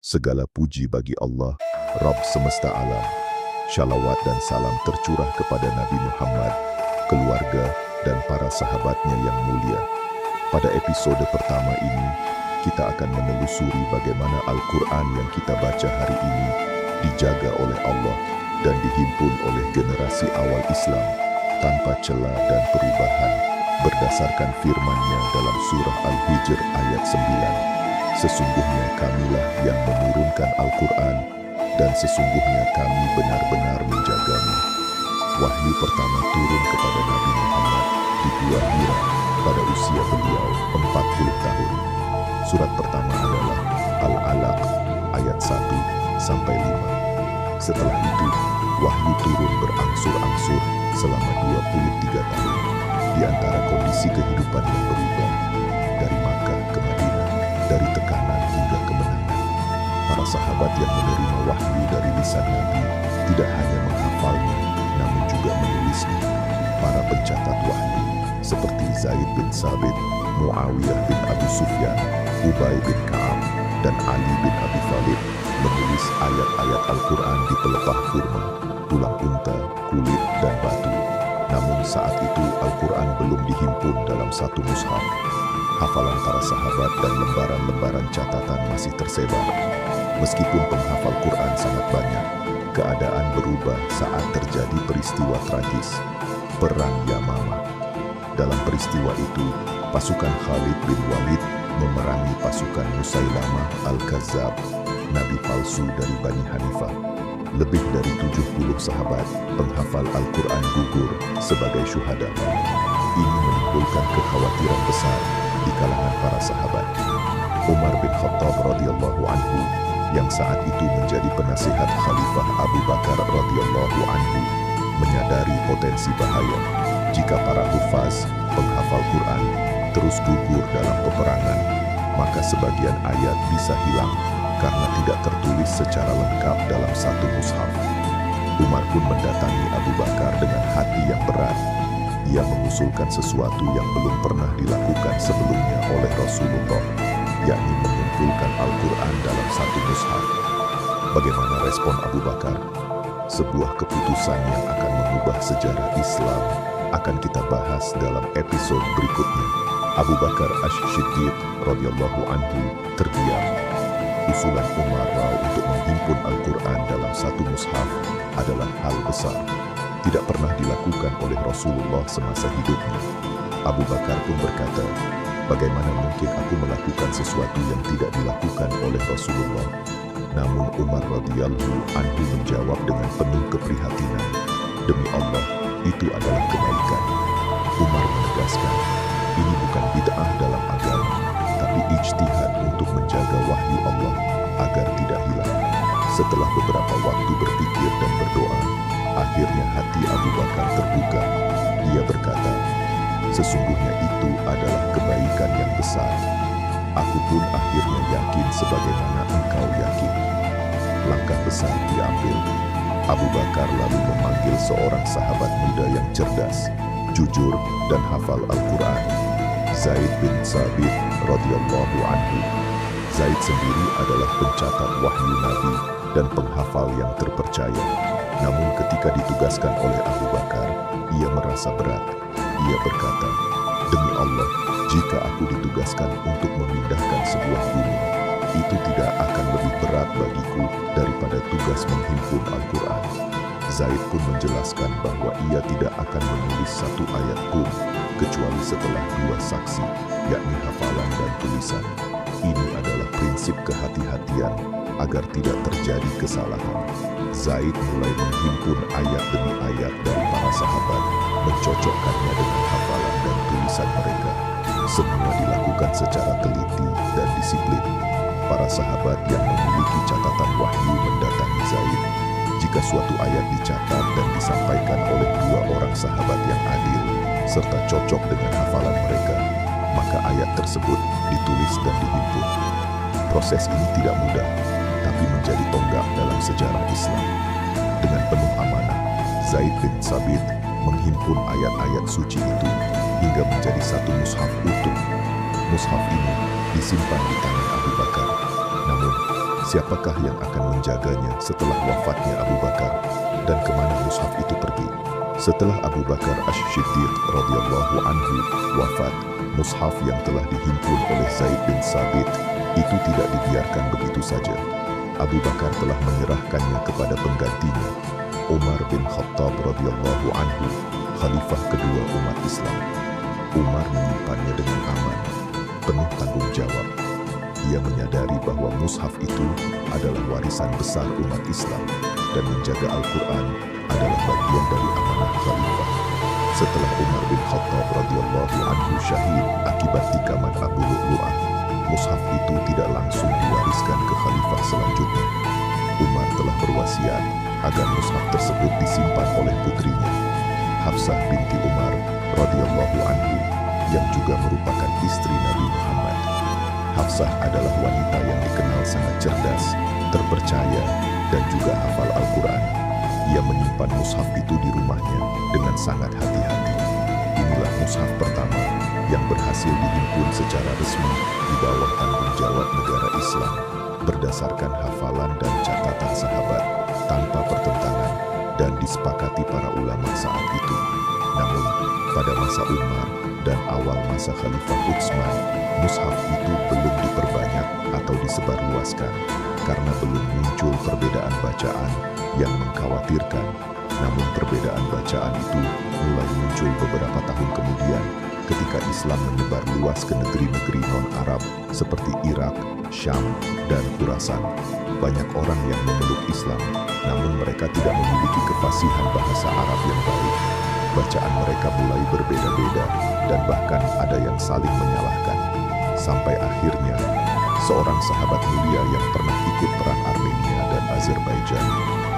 Segala puji bagi Allah, Rabb semesta alam. Shalawat dan salam tercurah kepada Nabi Muhammad, keluarga, dan para sahabatnya yang mulia. Pada episode pertama ini, kita akan menelusuri bagaimana Al-Quran yang kita baca hari ini dijaga oleh Allah dan dihimpun oleh generasi awal Islam tanpa celah dan perubahan berdasarkan firman-Nya dalam surah Al-Hijr ayat 9. Sesungguhnya Kamilah yang menurunkan Al-Quran dan sesungguhnya kami benar-benar menjaganya. Wahyu pertama turun kepada Nabi Muhammad di Gua Hira pada usia beliau 40 tahun. Surat pertama adalah Al-Alaq ayat 1-5. Setelah itu, wahyu turun berangsur-angsur selama 23 tahun. Di antara kondisi kehidupan yang berubah, dari Makkah ke Madinah, dari tekanan hingga kemenangan. Para sahabat yang menerima wahyu dari lisan Nabi tidak hanya menghafalnya, namun juga menulisnya. Para pencatat wahyu seperti Zaid bin Sabit, Muawiyah bin Abu Sufyan, Ubay bin Ka'ab, dan Ali bin Abi Thalib menulis ayat-ayat Al-Quran di pelepah kurma, tulang unta, kulit, dan batu. Namun saat itu Al-Quran belum dihimpun dalam satu mushaf. Hafalan para sahabat dan lembaran-lembaran catatan masih tersebar. Meskipun penghafal Quran sangat banyak, keadaan berubah saat terjadi peristiwa tragis, Perang Yamamah. Dalam peristiwa itu, pasukan Khalid bin Walid memerangi pasukan Musailamah Al-Kazzab, nabi palsu dari Bani Hanifah. Lebih dari 70 sahabat penghafal Al-Quran gugur sebagai syuhada. Ini menimbulkan kekhawatiran besar di kalangan para sahabat. Umar bin Khattab radhiyallahu anhu yang saat itu menjadi penasihat Khalifah Abu Bakar radhiyallahu anhu menyadari potensi bahaya jika para hufaz penghafal Quran terus gugur dalam peperangan, maka sebagian ayat bisa hilang karena tidak tertulis secara lengkap dalam satu mushaf. Umar pun mendatangi Abu Bakar dengan hati yang berat. Ia mengusulkan sesuatu yang belum pernah dilakukan sebelumnya oleh Rasulullah, yakni mengumpulkan Al-Quran dalam satu mushaf. Bagaimana respon Abu Bakar? Sebuah keputusan yang akan mengubah sejarah Islam akan kita bahas dalam episode berikutnya. Abu Bakar Asy-Syiddiq radhiyallahu anhu terdiam. Usulan Umar untuk menghimpun Al-Quran dalam satu mushaf adalah hal besar. Tidak pernah dilakukan oleh Rasulullah semasa hidupnya. Abu Bakar pun berkata, bagaimana mungkin aku melakukan sesuatu yang tidak dilakukan oleh Rasulullah? Namun Umar radhiyallahu anhu menjawab dengan penuh keprihatinan, demi Allah, itu adalah kebaikan. Umar menegaskan, ini bukan bid'ah dalam agama, tapi ijtihad untuk menjaga wahyu Allah agar tidak hilang. Setelah beberapa waktu berpikir dan berdoa, akhirnya hati Abu Bakar terbuka. Ia berkata, sesungguhnya itu adalah kebaikan yang besar. Aku pun akhirnya yakin sebagaimana engkau yakin. Langkah besar diambil. Abu Bakar lalu memanggil seorang sahabat muda yang cerdas, jujur, dan hafal Al-Quran, Zaid bin Sabit radhiyallahu anhu. Zaid sendiri adalah pencatat wahyu Nabi dan penghafal yang terpercaya. Namun ketika ditugaskan oleh Abu Bakar, ia merasa berat. Ia berkata, demi Allah, jika aku ditugaskan untuk memindahkan sebuah gunung, itu tidak akan lebih berat bagiku daripada tugas menghimpun Al-Quran. Zaid pun menjelaskan bahwa ia tidak akan menulis satu ayat pun, kecuali setelah dua saksi, yakni hafalan dan tulisan. Ini adalah prinsip kehati-hatian agar tidak terjadi kesalahan. Zaid mulai menghimpun ayat demi ayat dari para sahabat, mencocokkannya dengan hafalan dan tulisan mereka. Semua dilakukan secara teliti dan disiplin. Para sahabat yang memiliki catatan wahyu mendatangi Zaid. Jika suatu ayat dicatat dan disampaikan oleh dua orang sahabat yang adil, serta cocok dengan hafalan mereka, maka ayat tersebut ditulis dan dihimpun. Proses ini tidak mudah, tapi menjadi tonggak dalam sejarah Islam. Dengan penuh amanah, Zaid bin Sabit menghimpun ayat-ayat suci itu hingga menjadi satu mushaf utuh. Mushaf ini disimpan di tangan Abu Bakar. Namun, Siapakah yang akan menjaganya setelah wafatnya Abu Bakar? Dan kemana mushaf itu pergi? Setelah Abu Bakar Asy-Syiddiq radhiyallahu anhu wafat, mushaf yang telah dihimpun oleh Zaid bin Sabit itu tidak dibiarkan begitu saja. Abu Bakar telah menyerahkannya kepada penggantinya, Umar bin Khattab radhiyallahu anhu, khalifah kedua umat Islam. Umar menyimpannya dengan aman, penuh tanggung jawab. Ia menyadari bahwa mushaf itu adalah warisan besar umat Islam dan menjaga Al-Quran adalah bagian dari amanah khalifah. Setelah Umar bin Khattab radhiyallahu anhu syahid akibat tikaman Abu Lu'lu'ah, mushaf itu tidak langsung diwariskan ke khalifah selanjutnya. Umar telah berwasiat agar mushaf tersebut disimpan oleh putrinya, Hafsah binti Umar radhiyallahu anhu, yang juga merupakan istri Nabi Muhammad. Hafsah adalah wanita yang dikenal sangat cerdas, terpercaya, dan juga hafal Al-Quran. Ia menyimpan mushaf itu di rumahnya dengan sangat hati-hati. Inilah mushaf pertama yang berhasil dihimpun secara resmi di bawah tanggung jawab negara Islam berdasarkan hafalan dan catatan sahabat tanpa pertentangan dan disepakati para ulama saat itu. Namun, pada masa Umar dan awal masa Khalifah Utsman, mushaf itu belum diperbanyak atau disebarluaskan karena belum muncul perbedaan bacaan yang mengkhawatirkan. Namun perbedaan bacaan itu mulai muncul beberapa tahun kemudian ketika Islam menyebar luas ke negeri-negeri non-Arab seperti Irak, Syam, dan Khurasan. Banyak orang yang memeluk Islam, namun mereka tidak memiliki kefasihan bahasa Arab yang baik. Bacaan mereka mulai berbeda-beda dan bahkan ada yang saling menyalahkan. Sampai akhirnya, seorang sahabat mulia yang pernah ikut perang Armenia dan Azerbaijan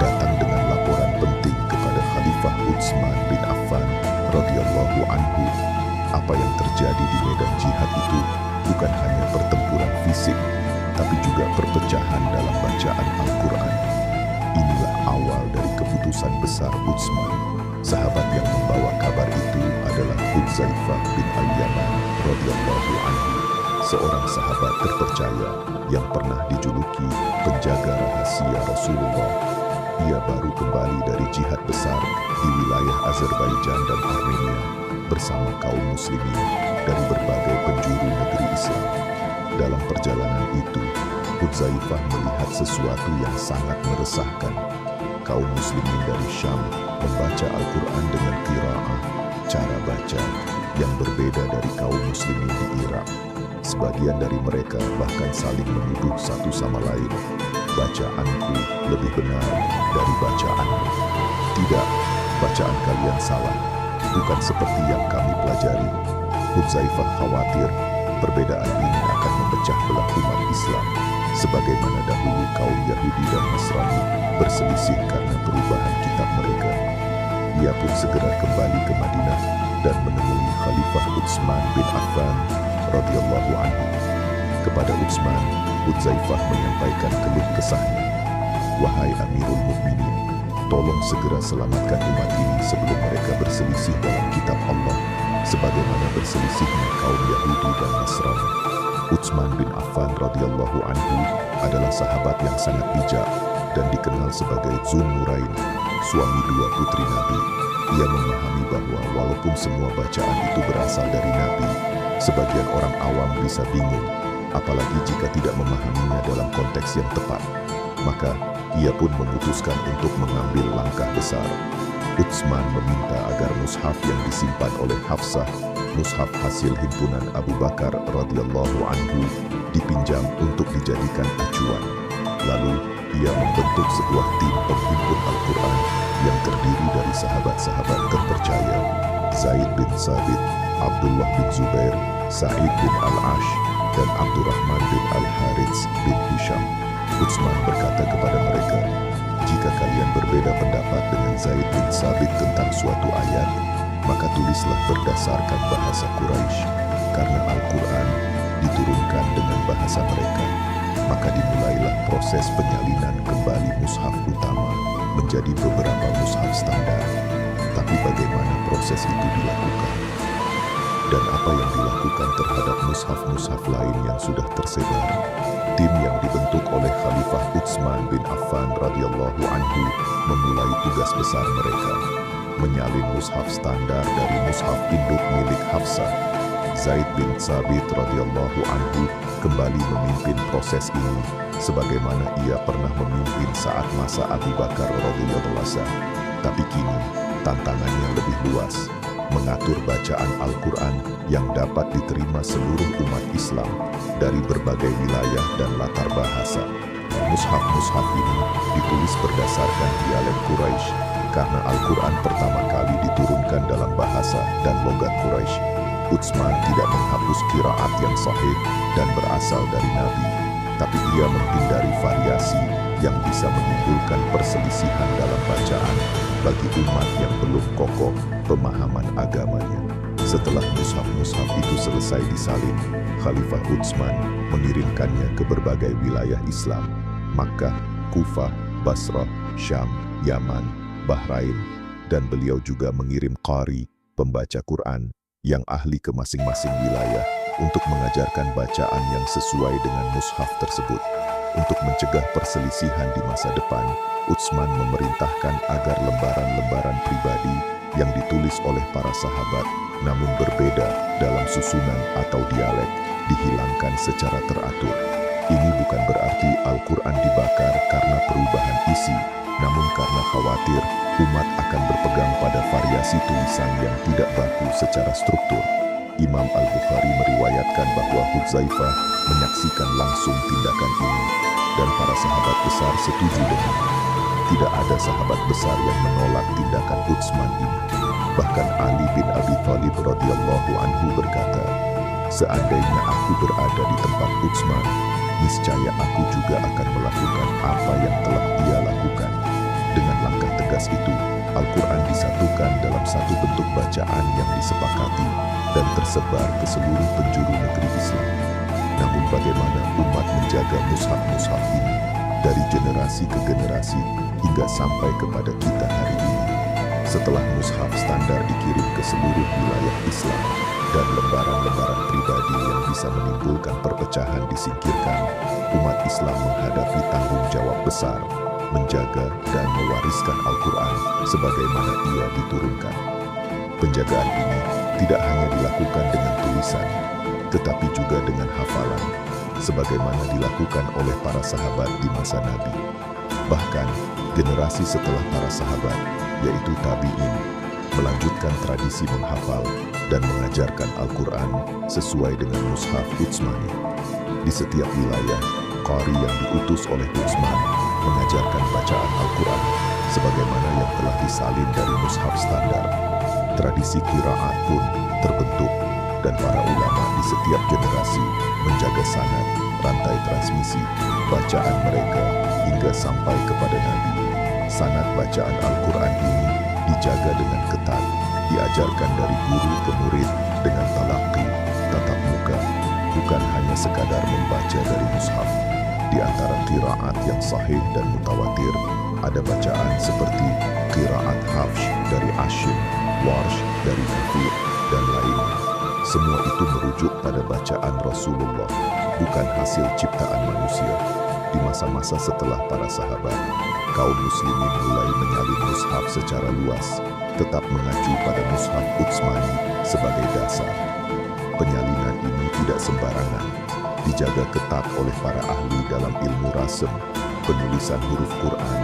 datang dengan laporan penting kepada Khalifah Utsman bin Affan radhiyallahu anhu. Apa yang terjadi di medan jihad itu bukan hanya pertempuran fisik, tapi juga perpecahan dalam bacaan Al-Quran. Inilah awal dari keputusan besar Utsman. Sahabat yang membawa kabar itu adalah Hudzaifah bin Al-Yaman radhiyallahu anhu, seorang sahabat terpercaya yang pernah dijuluki penjaga rahasia Rasulullah. Ia baru kembali dari jihad besar di wilayah Azerbaijan dan Armenia bersama kaum muslimin dari berbagai penjuru negeri Islam. Dalam perjalanan itu, Hudzaifah melihat sesuatu yang sangat meresahkan. Kaum muslimin dari Syam membaca Al-Quran dengan qiraah, cara baca yang berbeda dari kaum muslimin di Irak. Sebagian dari mereka bahkan saling menuduh satu sama lain. Bacaanku lebih benar dari bacaanmu. Tidak, bacaan kalian salah, bukan seperti yang kami pelajari. Hudzaifah khawatir perbedaan ini akan memecah belah umat Islam, sebagaimana dahulu kaum Yahudi dan Nasrani berselisih karena perubahan kitab mereka. Ia pun segera kembali ke Madinah dan menemui Khalifah Utsman bin Affan radhiyallahu anhu. Kepada Utsman, Hudzaifah menyampaikan keluh kesahnya. Wahai Amirul Mukminin, tolong segera selamatkan umat ini sebelum mereka berselisih dalam kitab Allah, sebagaimana berselisihnya kaum Yahudi dan Nasrani. Utsman bin Affan radhiyallahu anhu adalah sahabat yang sangat bijak dan dikenal sebagai Dzun Nurain, suami dua putri Nabi. Ia memahami bahwa walaupun semua bacaan itu berasal dari Nabi, sebagian orang awam bisa bingung, apalagi jika tidak memahaminya dalam konteks yang tepat. Maka, ia pun memutuskan untuk mengambil langkah besar. Utsman meminta agar mushaf yang disimpan oleh Hafsah, mushaf hasil himpunan Abu Bakar radhiyallahu anhu, dipinjam untuk dijadikan acuan. Lalu, ia membentuk sebuah tim penghimpun Al-Quran yang terdiri dari sahabat-sahabat terpercaya, Zaid bin Sabit, Abdullah bin Zubair, Sa'id bin Al-Ash, dan Abdurrahman bin Al-Harits bin Hisham. Utsman berkata kepada mereka, jika kalian berbeda pendapat dengan Zaid bin Sabit tentang suatu ayat, maka tulislah berdasarkan bahasa Quraisy, karena Al-Quran diturunkan dengan bahasa mereka. Maka dimulailah proses penyalinan kembali mushaf utama menjadi beberapa mushaf standar. Tapi bagaimana proses itu dilakukan? Dan apa yang dilakukan terhadap mushaf-mushaf lain yang sudah tersebar? Tim yang dibentuk oleh Khalifah Utsman bin Affan radhiyallahu anhu memulai tugas besar mereka, menyalin mushaf standar dari mushaf induk milik Hafsah. Zaid bin Thabit radhiyallahu anhu kembali memimpin proses ini sebagaimana ia pernah memimpin saat masa Abu Bakar radhiyallahu anhu. Tapi kini tantangannya lebih luas, mengatur bacaan Al-Quran yang dapat diterima seluruh umat Islam dari berbagai wilayah dan latar bahasa. Mushaf-mushaf ini ditulis berdasarkan dialek Quraisy karena Al-Quran pertama kali diturunkan dalam bahasa dan logat Quraisy. Utsman tidak menghapus qiraat yang sahih dan berasal dari Nabi, tapi ia menghindari variasi yang bisa menimbulkan perselisihan dalam bacaan bagi umat yang belum kokoh pemahaman agamanya. Setelah mushaf-mushaf itu selesai disalin, Khalifah Utsman mengirimkannya ke berbagai wilayah Islam, Makkah, Kufah, Basrah, Syam, Yaman, Bahrain, dan beliau juga mengirim qari, pembaca Quran, yang ahli ke masing-masing wilayah untuk mengajarkan bacaan yang sesuai dengan mushaf tersebut. Untuk mencegah perselisihan di masa depan, Utsman memerintahkan agar lembaran-lembaran pribadi yang ditulis oleh para sahabat namun berbeda dalam susunan atau dialek dihilangkan secara teratur. Ini bukan berarti Al-Quran dibakar karena perubahan isi, namun karena khawatir umat akan berpegang pada variasi tulisan yang tidak baku secara struktur. Imam Al-Bukhari meriwayatkan bahwa Hudzaifah menyaksikan langsung tindakan ini dan para sahabat besar setuju dengannya. Tidak ada sahabat besar yang menolak tindakan Utsman ini. Bahkan Ali bin Abi Thalib radhiyallahu anhu berkata, "Seandainya aku berada di tempat Utsman, niscaya aku juga akan melakukan apa yang telah ia lakukan." Dengan langkah tegas itu, Al-Quran disatukan dalam satu bentuk bacaan yang disepakati dan tersebar ke seluruh penjuru negeri Islam. Namun bagaimana umat menjaga mushaf-mushaf ini dari generasi ke generasi hingga sampai kepada kita hari ini? Setelah mushaf standar dikirim ke seluruh wilayah Islam dan lembaran-lembaran pribadi yang bisa menimbulkan perpecahan disingkirkan, umat Islam menghadapi tanggung jawab besar, menjaga dan mewariskan Al-Quran sebagaimana ia diturunkan. Penjagaan ini tidak hanya dilakukan dengan tulisan, tetapi juga dengan hafalan, sebagaimana dilakukan oleh para sahabat di masa Nabi. Bahkan, generasi setelah para sahabat, yaitu tabi'in, melanjutkan tradisi menghafal dan mengajarkan Al-Quran sesuai dengan mushaf Utsmani. Di setiap wilayah, qari yang diutus oleh Utsman mengajarkan bacaan Al-Quran sebagaimana yang telah disalin dari mushaf standar. Tradisi qiraat pun terbentuk dan para ulama di setiap generasi menjaga sanad, rantai transmisi, bacaan mereka hingga sampai kepada Nabi. Sanad bacaan Al-Quran ini dijaga dengan ketat, diajarkan dari guru ke murid dengan talaqi, tatap muka, bukan hanya sekadar membaca dari mushaf. Di antara qiraat yang sahih dan mutawatir, ada bacaan seperti qiraat Hafs dari Asyim, Warsh dari Nafi, dan lainnya. Semua itu merujuk pada bacaan Rasulullah, bukan hasil ciptaan manusia. Di masa-masa setelah para sahabat, kaum muslimin mulai menyalin mushaf secara luas, tetap mengacu pada mushaf Utsmani sebagai dasar. Penyalinan ini tidak sembarangan, dijaga ketat oleh para ahli dalam ilmu rasem, penulisan huruf Quran,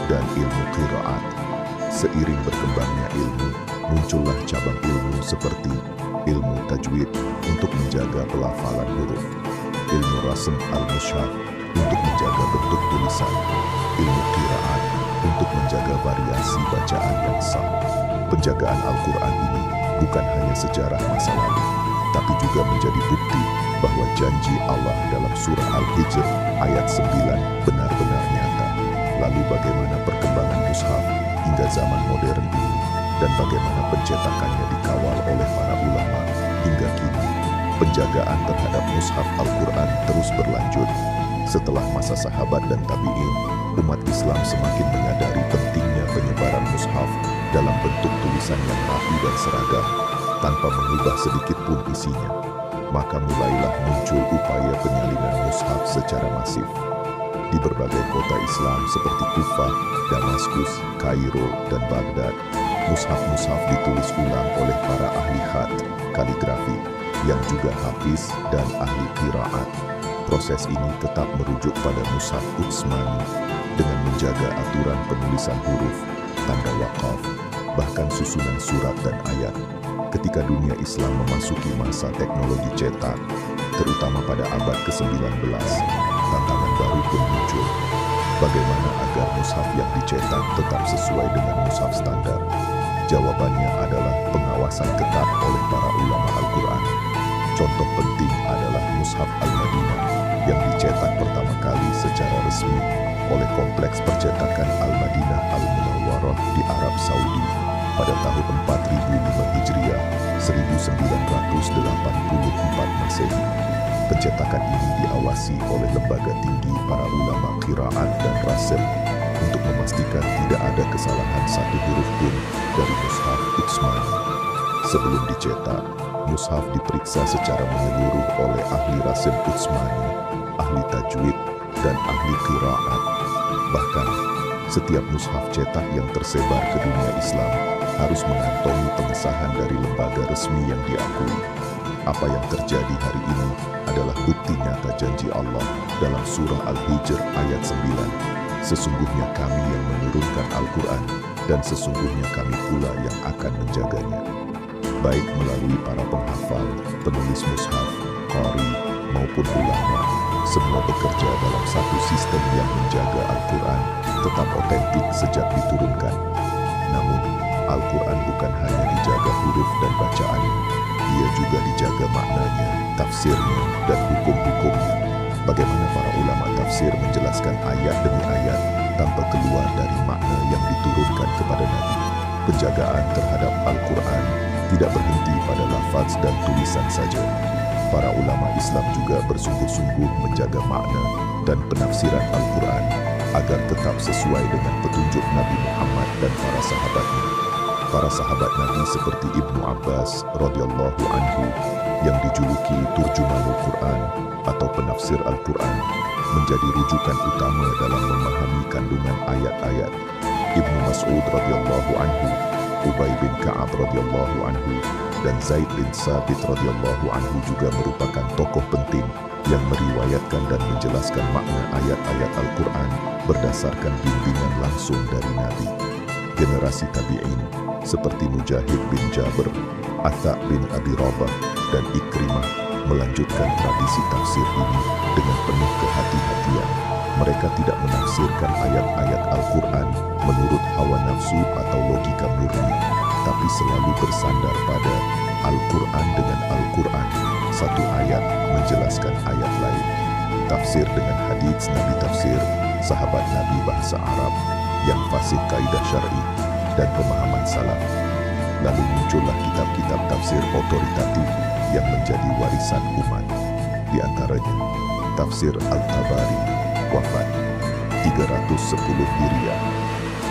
dan ilmu qiraat. Seiring berkembangnya ilmu, muncullah cabang ilmu seperti ilmu tajwid untuk menjaga pelafalan huruf, ilmu rasem al-mushaf untuk menjaga bentuk tulisan, ilmu qiraat untuk menjaga variasi bacaan yang sah. Penjagaan Al-Quran ini bukan hanya sejarah masa lalu, tapi juga menjadi bukti bahwa janji Allah dalam surah Al-Hijr ayat 9 benar-benar nyata. Lalu bagaimana perkembangan mushaf hingga zaman modern ini dan bagaimana pencetakannya dikawal oleh para ulama hingga kini? Penjagaan terhadap mushaf Al-Quran terus berlanjut. Setelah masa sahabat dan tabi'in, umat Islam semakin menyadari pentingnya penyebaran mushaf dalam bentuk tulisan yang rapi dan seragam, tanpa mengubah sedikit pun isinya. maka mulailah muncul upaya penyalinan mushaf secara masif. Di berbagai kota Islam seperti Kufah, Damaskus, Kairo, dan Baghdad, mushaf-mushaf ditulis ulang oleh para ahli khat, kaligrafi, yang juga hafiz dan ahli qiraat. Proses ini tetap merujuk pada mushaf Utsmani dengan menjaga aturan penulisan huruf, tanda wakaf, bahkan susunan surat dan ayat. Ketika dunia Islam memasuki masa teknologi cetak, terutama pada abad ke-19, tantangan baru pun muncul. Bagaimana agar mushaf yang dicetak tetap sesuai dengan mushaf standar? Jawabannya adalah pengawasan ketat oleh para ulama Al-Quran. Contoh penting adalah mushaf Al-Madinah yang dicetak pertama kali secara resmi oleh Kompleks Percetakan Al-Madinah Al-Munawwarah di Arab Saudi pada tahun 4005 Hijriah, 1984 Masehi. Pencetakan ini diawasi oleh lembaga tinggi para ulama qiraat dan rasil untuk memastikan tidak ada kesalahan satu huruf pun dari mushaf Utsmani. Sebelum dicetak, mushaf diperiksa secara menyeluruh oleh ahli rasil Utsmani, ahli tajwid, dan ahli qiraat. Bahkan, setiap mushaf cetak yang tersebar ke dunia Islam harus mengantongi pengesahan dari lembaga resmi yang diakui. Apa yang terjadi hari ini adalah bukti nyata janji Allah dalam surah Al-Hijr ayat 9. Sesungguhnya kami yang menurunkan Al-Quran dan sesungguhnya kami pula yang akan menjaganya. Baik melalui para penghafal, penulis mushaf, qari, maupun ulama, semua bekerja dalam satu sistem yang menjaga Al-Quran tetap otentik sejak diturunkan. Namun, Al-Quran bukan hanya dijaga huruf dan bacaan, ia juga dijaga maknanya, tafsirnya, dan hukum-hukumnya. Bagaimana para ulama tafsir menjelaskan ayat demi ayat tanpa keluar dari makna yang diturunkan kepada Nabi. Penjagaan terhadap Al-Quran tidak berhenti pada lafaz dan tulisan saja. Para ulama Islam juga bersungguh-sungguh menjaga makna dan penafsiran Al-Quran agar tetap sesuai dengan petunjuk Nabi Muhammad dan para sahabatnya. Para sahabat Nabi seperti Ibnu Abbas radhiyallahu anhu yang dijuluki Turjumanul Quran atau penafsir Al-Quran menjadi rujukan utama dalam memahami kandungan ayat-ayat. Ibnu Mas'ud radhiyallahu anhu, Ubay bin Ka'ab radhiyallahu anhu, dan Zaid bin Sabit radhiyallahu anhu juga merupakan tokoh penting yang meriwayatkan dan menjelaskan makna ayat-ayat Al-Quran berdasarkan bimbingan langsung dari Nabi. Generasi tabi'in seperti Mujahid bin Jabir, Atha bin Abi Rabah, dan Ikrimah melanjutkan tradisi tafsir ini dengan penuh kehati-hatian. Mereka tidak menafsirkan ayat-ayat Al-Quran menurut hawa nafsu atau logika murni, tapi selalu bersandar pada Al-Quran dengan Al-Quran. Satu ayat menjelaskan ayat lain. Tafsir dengan hadits Nabi tafsir, sahabat Nabi bahasa Arab, yang fasih kaidah syar'i, dan pemahaman salaf. Lalu muncullah kitab-kitab tafsir otoritatif yang menjadi warisan umat. Di antaranya, Tafsir Al-Tabari, wafat 310 Hijriah,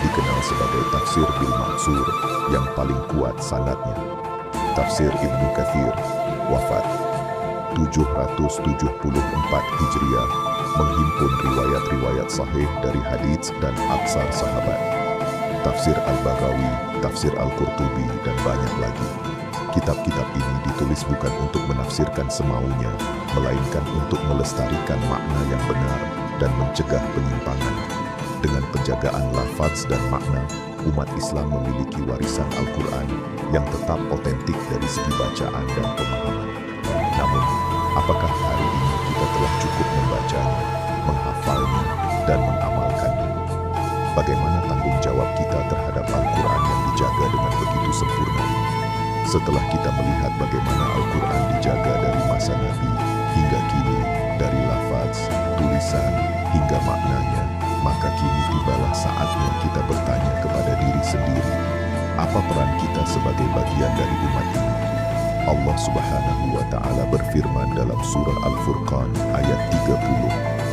dikenal sebagai Tafsir Bil Mansur yang paling kuat sanadnya. Tafsir Ibnu Katsir, wafat 774 Hijriah, menghimpun riwayat-riwayat sahih dari hadits dan aksar sahabat. Tafsir Al-Baghawi, Tafsir Al-Qurtubi, dan banyak lagi. Kitab-kitab ini ditulis bukan untuk menafsirkan semaunya, melainkan untuk melestarikan makna yang benar dan mencegah penyimpangan. Dengan penjagaan lafaz dan makna, umat Islam memiliki warisan Al-Quran yang tetap otentik dari segi bacaan dan pemahaman. Namun, apakah hari ini kita telah cukup membacanya, menghafalnya, dan mengamalkannya? Bagaimana tanggung jawab kita terhadap Al-Quran yang dijaga dengan begitu sempurna ini? Setelah kita melihat bagaimana Al-Quran dijaga dari masa Nabi hingga kini, dari lafaz, tulisan, hingga maknanya, maka kini tibalah saatnya kita bertanya kepada diri sendiri, apa peran kita sebagai bagian dari umat ini? Allah Subhanahu wa Ta'ala berfirman dalam surah Al-Furqan ayat 30,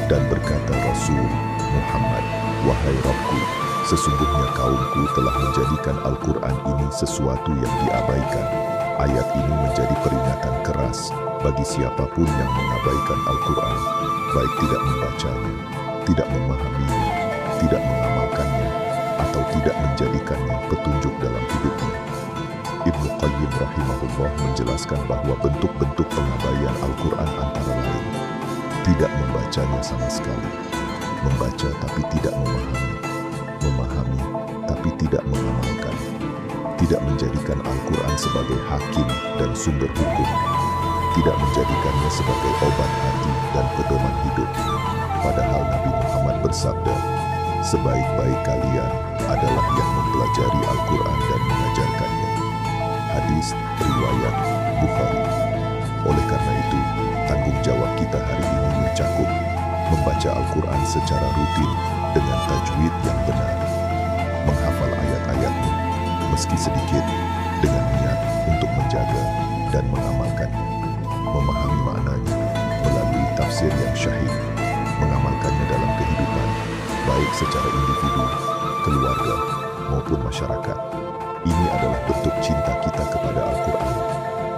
dan berkata Rasul Muhammad, wahai Rabbku, sesungguhnya kaumku telah menjadikan Al-Quran ini sesuatu yang diabaikan. Ayat ini menjadi peringatan keras bagi siapapun yang mengabaikan Al-Quran, baik tidak membacanya, tidak memahaminya, tidak mengamalkannya, atau tidak menjadikannya petunjuk dalam hidupnya. Ibnu Qayyim rahimahullah menjelaskan bahwa bentuk-bentuk pengabaian Al-Quran antara lain: tidak membacanya sama sekali, membaca tapi tidak memahami, memahami tapi tidak mengamalkan, tidak menjadikan Al-Quran sebagai hakim dan sumber hukum, tidak menjadikannya sebagai obat hati dan pedoman hidup. Padahal Nabi Muhammad bersabda, sebaik-baik kalian adalah yang mempelajari Al-Quran dan mengajarkannya. Hadis riwayat Bukhari. Oleh karena itu, tanggung jawab kita hari ini mencakup membaca Al-Quran secara rutin dengan tajwid yang benar, menghafal ayat-ayatnya meski sedikit dengan niat untuk menjaga dan mengamalkannya, memahami maknanya melalui tafsir yang syahid, mengamalkannya dalam kehidupan, baik secara individu, keluarga, maupun masyarakat. Ini adalah bentuk cinta kita kepada Al-Quran,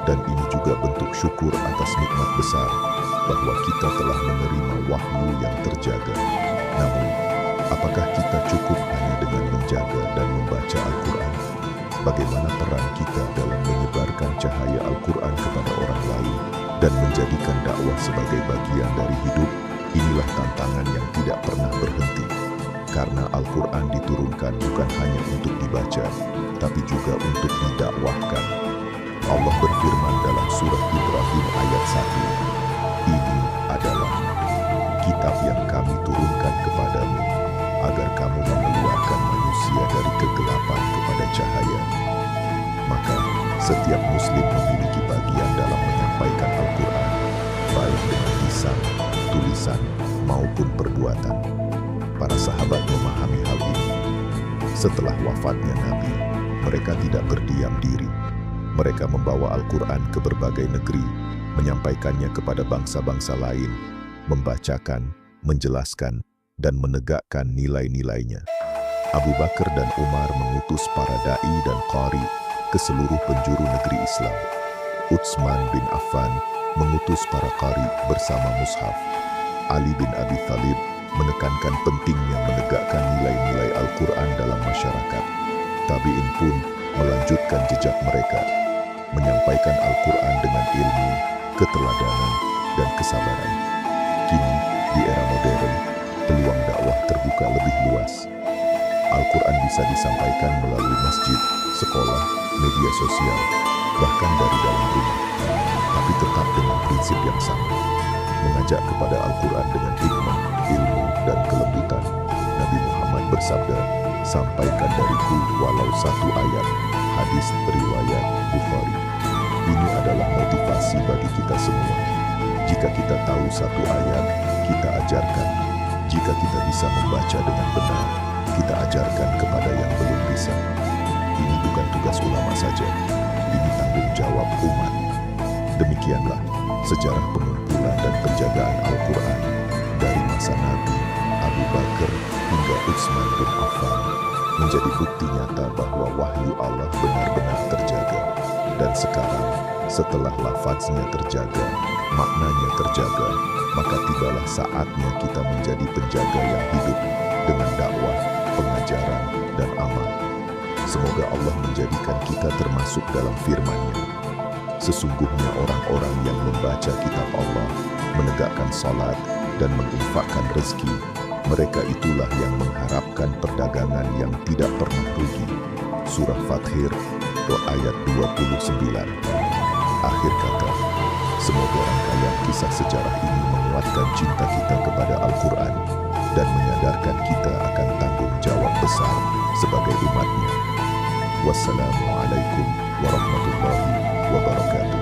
dan ini juga bentuk syukur atas nikmat besar bahwa kita telah menerima wahyu yang terjaga. Namun, apakah kita cukup hanya dengan menjaga dan membaca Al-Quran? Bagaimana peran kita dalam menyebarkan cahaya Al-Quran kepada orang lain dan menjadikan dakwah sebagai bagian dari hidup? Inilah tantangan yang tidak pernah berhenti. Karena Al-Quran diturunkan bukan hanya untuk dibaca, tapi juga untuk didakwahkan. Allah berfirman dalam surah Ibrahim ayat 1, ini adalah kitab yang kami turunkan kepadamu, agar kamu mengeluarkan manusia dari kegelapan kepada cahaya. Maka, setiap muslim memiliki bagian dalam menyampaikan Al-Quran, baik dengan lisan, tulisan, maupun perbuatan. Para sahabat memahami hal ini. Setelah wafatnya Nabi, mereka tidak berdiam diri. Mereka membawa Al-Quran ke berbagai negeri, menyampaikannya kepada bangsa-bangsa lain, membacakan, menjelaskan, dan menegakkan nilai-nilainya. Abu Bakar dan Umar mengutus para da'i dan qari ke seluruh penjuru negeri Islam. Utsman bin Affan mengutus para qari bersama mushaf. Ali bin Abi Thalib menekankan pentingnya menegakkan nilai-nilai Al-Quran dalam masyarakat. Tabi'in pun melanjutkan jejak mereka, menyampaikan Al-Quran dengan ilmu, keteladanan, dan kesabaran. Kini, di era modern, peluang dakwah terbuka lebih luas. Al-Quran bisa disampaikan melalui masjid, sekolah, media sosial, bahkan dari dalam rumah, tapi tetap dengan prinsip yang sama. Mengajak kepada Al-Quran dengan hikmah, ilmu, dan kelembutan. Nabi Muhammad bersabda, sampaikan dariku walau satu ayat. Hadis riwayat Bukhari. Ini adalah motivasi bagi kita semua. Jika kita tahu satu ayat, kita ajarkan. Jika kita bisa membaca dengan benar, kita ajarkan kepada yang belum bisa. Ini bukan tugas ulama saja, ini tanggung jawab umat. Demikianlah sejarah pengumpulan dan penjagaan Al-Quran dari masa Nabi, Abu Bakar, hingga Utsman bin Affan menjadi bukti nyata bahwa wahyu Allah benar-benar terjaga. Dan sekarang, setelah lafaznya terjaga, maknanya terjaga, maka tibalah saatnya kita menjadi penjaga yang hidup dengan dakwah, pengajaran, dan amal. Semoga Allah menjadikan kita termasuk dalam firman-Nya. Sesungguhnya orang-orang yang membaca kitab Allah, menegakkan salat, dan menginfakkan rezeki, mereka itulah yang mengharapkan perdagangan yang tidak pernah rugi. Surah Fathir, ayat 29. Akhir kata, semoga rangkaian kisah sejarah ini menguatkan cinta kita kepada Al-Quran dan menyadarkan kita akan tanggung jawab besar sebagai umatnya. Wassalamualaikum warahmatullahi wabarakatuh.